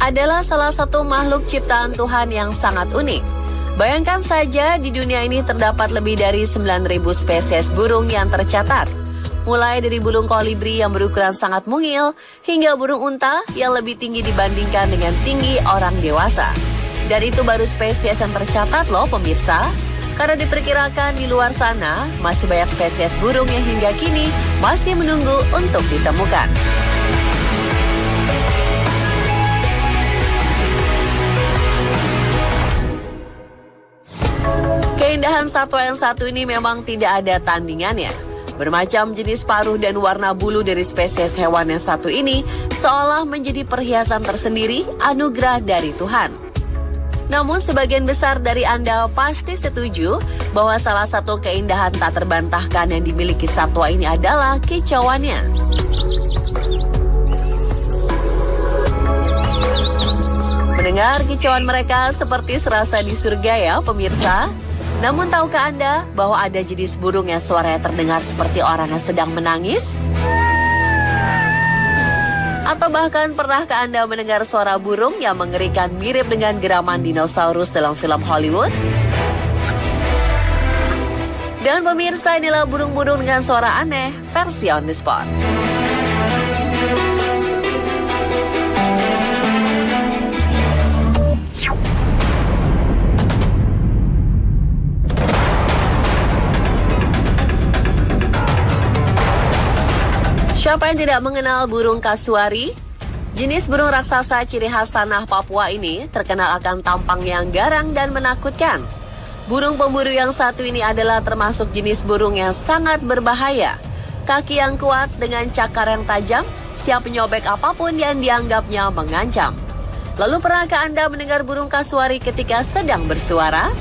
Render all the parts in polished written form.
adalah salah satu makhluk ciptaan Tuhan yang sangat unik. Bayangkan saja di dunia ini terdapat lebih dari 9.000 spesies burung yang tercatat. Mulai dari burung kolibri yang berukuran sangat mungil, hingga burung unta yang lebih tinggi dibandingkan dengan tinggi orang dewasa. Dan itu baru spesies yang tercatat loh pemirsa. Karena diperkirakan di luar sana masih banyak spesies burung yang hingga kini masih menunggu untuk ditemukan. Keindahan satwa yang satu ini memang tidak ada tandingannya. Bermacam jenis paruh dan warna bulu dari spesies hewan yang satu ini seolah menjadi perhiasan tersendiri anugerah dari Tuhan. Namun sebagian besar dari Anda pasti setuju bahwa salah satu keindahan tak terbantahkan yang dimiliki satwa ini adalah kicauannya. Mendengar kicauan mereka seperti serasa di surga ya pemirsa. Namun tahukah Anda bahwa ada jenis burung yang suaranya terdengar seperti orang yang sedang menangis? Atau bahkan pernahkah Anda mendengar suara burung yang mengerikan mirip dengan geraman dinosaurus dalam film Hollywood? Dan pemirsa, inilah burung-burung dengan suara aneh versi On The Spot. Siapa yang tidak mengenal burung kasuari? Jenis burung raksasa ciri khas tanah Papua ini terkenal akan tampang yang garang dan menakutkan. Burung pemburu yang satu ini adalah termasuk jenis burung yang sangat berbahaya. Kaki yang kuat dengan cakar yang tajam, siap menyobek apapun yang dianggapnya mengancam. Lalu pernahkah Anda mendengar burung kasuari ketika sedang bersuara?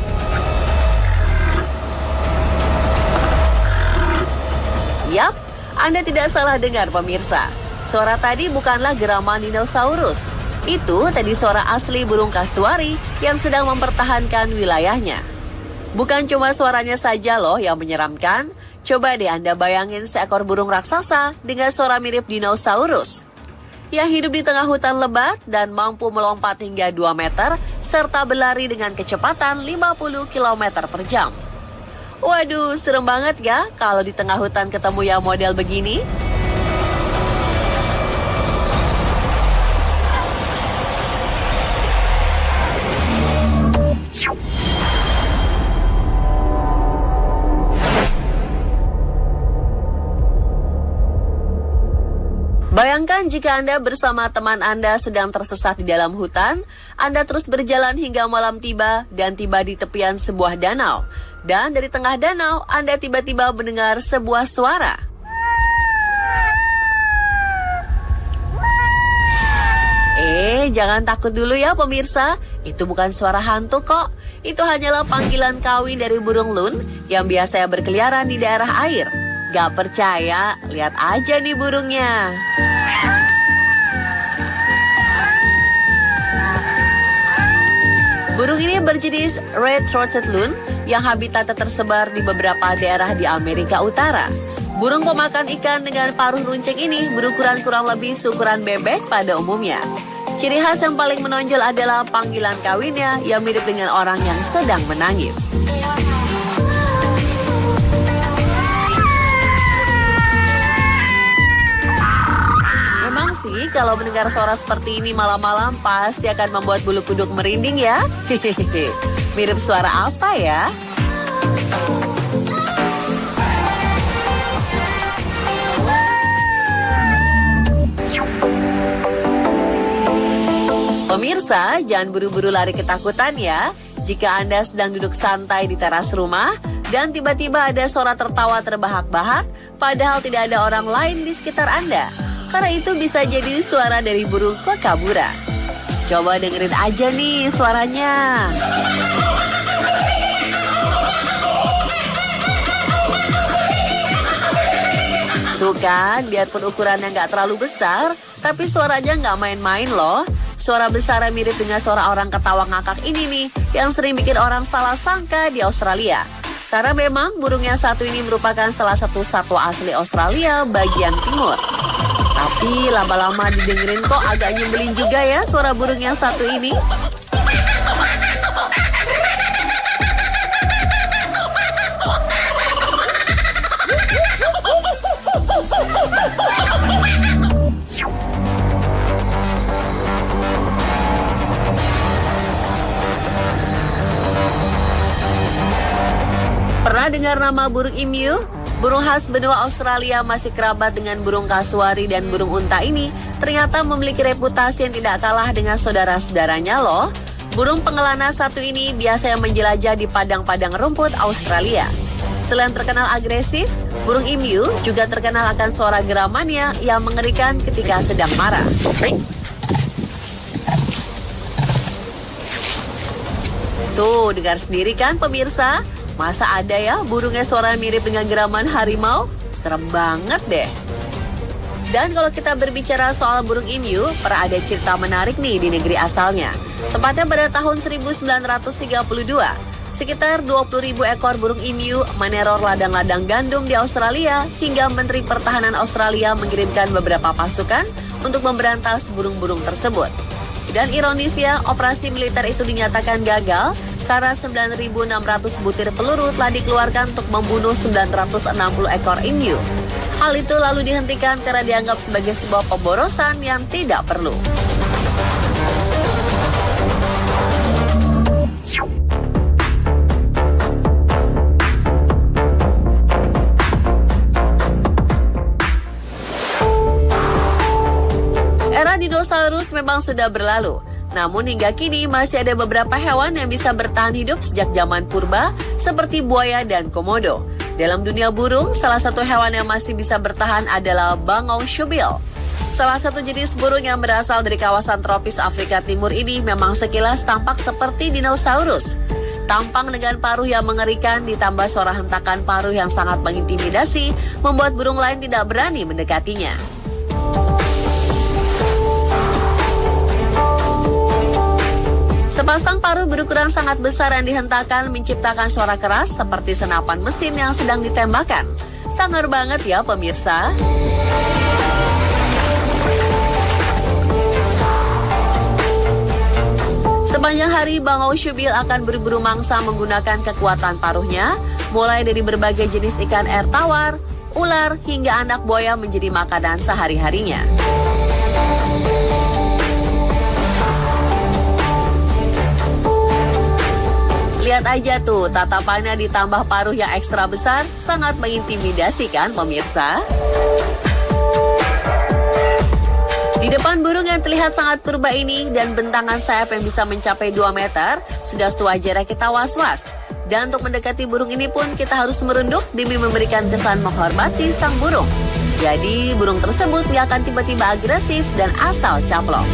Yap, Anda tidak salah dengar pemirsa. Suara tadi bukanlah geraman dinosaurus. Itu tadi suara asli burung kasuari yang sedang mempertahankan wilayahnya. Bukan cuma suaranya saja loh yang menyeramkan. Coba deh Anda bayangin seekor burung raksasa dengan suara mirip dinosaurus. Yang hidup di tengah hutan lebat dan mampu melompat hingga 2 meter serta berlari dengan kecepatan 50 km per jam. Waduh, serem banget ya kalau di tengah hutan ketemu yang model begini. Bayangkan jika Anda bersama teman Anda sedang tersesat di dalam hutan, Anda terus berjalan hingga malam tiba dan tiba di tepian sebuah danau. Dan dari tengah danau, Anda tiba-tiba mendengar sebuah suara. Jangan takut dulu ya pemirsa, itu bukan suara hantu kok. Itu hanyalah panggilan kawin dari burung loon yang biasanya berkeliaran di daerah air. Gak percaya? Lihat aja nih burungnya. Burung ini berjenis red-throated loon yang habitatnya tersebar di beberapa daerah di Amerika Utara. Burung pemakan ikan dengan paruh runcing ini berukuran kurang lebih seukuran bebek pada umumnya. Ciri khas yang paling menonjol adalah panggilan kawinnya yang mirip dengan orang yang sedang menangis. Memang sih kalau mendengar suara seperti ini malam-malam pasti akan membuat bulu kuduk merinding ya. Mirip suara apa ya? Pemirsa, jangan buru-buru lari ketakutan ya. Jika Anda sedang duduk santai di teras rumah dan tiba-tiba ada suara tertawa terbahak-bahak, padahal tidak ada orang lain di sekitar Anda. Karena itu bisa jadi suara dari burung kookaburra. Coba dengerin aja nih suaranya. Tuh kan, biarpun ukurannya nggak terlalu besar, tapi suaranya nggak main-main loh. Suara besarnya mirip dengan suara orang ketawa ngakak ini nih, yang sering bikin orang salah sangka di Australia. Karena memang burung yang satu ini merupakan salah satu satwa asli Australia bagian timur. Tapi lama-lama didengerin kok agak nyebelin juga ya suara burung yang satu ini. Pernah dengar nama burung emu? Burung khas benua Australia masih kerabat dengan burung kasuari dan burung unta ini ternyata memiliki reputasi yang tidak kalah dengan saudara-saudaranya loh. Burung pengelana satu ini biasanya menjelajah di padang-padang rumput Australia. Selain terkenal agresif, burung emu juga terkenal akan suara geramannya yang mengerikan ketika sedang marah. Tuh, dengar sendiri kan pemirsa? Masa ada ya burungnya suara mirip dengan geraman harimau? Serem banget deh. Dan kalau kita berbicara soal burung emu, pernah ada cerita menarik nih di negeri asalnya. Tepatnya pada tahun 1932, sekitar 20.000 ekor burung emu meneror ladang-ladang gandum di Australia hingga Menteri Pertahanan Australia mengirimkan beberapa pasukan untuk memberantas burung-burung tersebut. Dan ironisnya, operasi militer itu dinyatakan gagal karena 9.600 butir peluru telah dikeluarkan untuk membunuh 960 ekor emu. Hal itu lalu dihentikan karena dianggap sebagai sebuah pemborosan yang tidak perlu. Era dinosaurus memang sudah berlalu. Namun hingga kini masih ada beberapa hewan yang bisa bertahan hidup sejak zaman purba seperti buaya dan komodo. Dalam dunia burung, salah satu hewan yang masih bisa bertahan adalah bangau syubil. Salah satu jenis burung yang berasal dari kawasan tropis Afrika Timur ini memang sekilas tampak seperti dinosaurus. Tampang dengan paruh yang mengerikan ditambah suara hentakan paruh yang sangat mengintimidasi membuat burung lain tidak berani mendekatinya. Sepasang paruh berukuran sangat besar yang dihentakkan menciptakan suara keras seperti senapan mesin yang sedang ditembakkan. Sangar banget ya pemirsa. Sepanjang hari bangau syubil akan berburu mangsa menggunakan kekuatan paruhnya, mulai dari berbagai jenis ikan air tawar, ular, hingga anak buaya menjadi makanan sehari-harinya. Lihat aja tuh, tatapannya ditambah paruh yang ekstra besar, sangat mengintimidasi kan pemirsa? Di depan burung yang terlihat sangat purba ini dan bentangan sayap yang bisa mencapai 2 meter, sudah sewajarnya kita was-was. Dan untuk mendekati burung ini pun kita harus merunduk demi memberikan kesan menghormati sang burung. Jadi burung tersebut nggak akan tiba-tiba agresif dan asal caplok.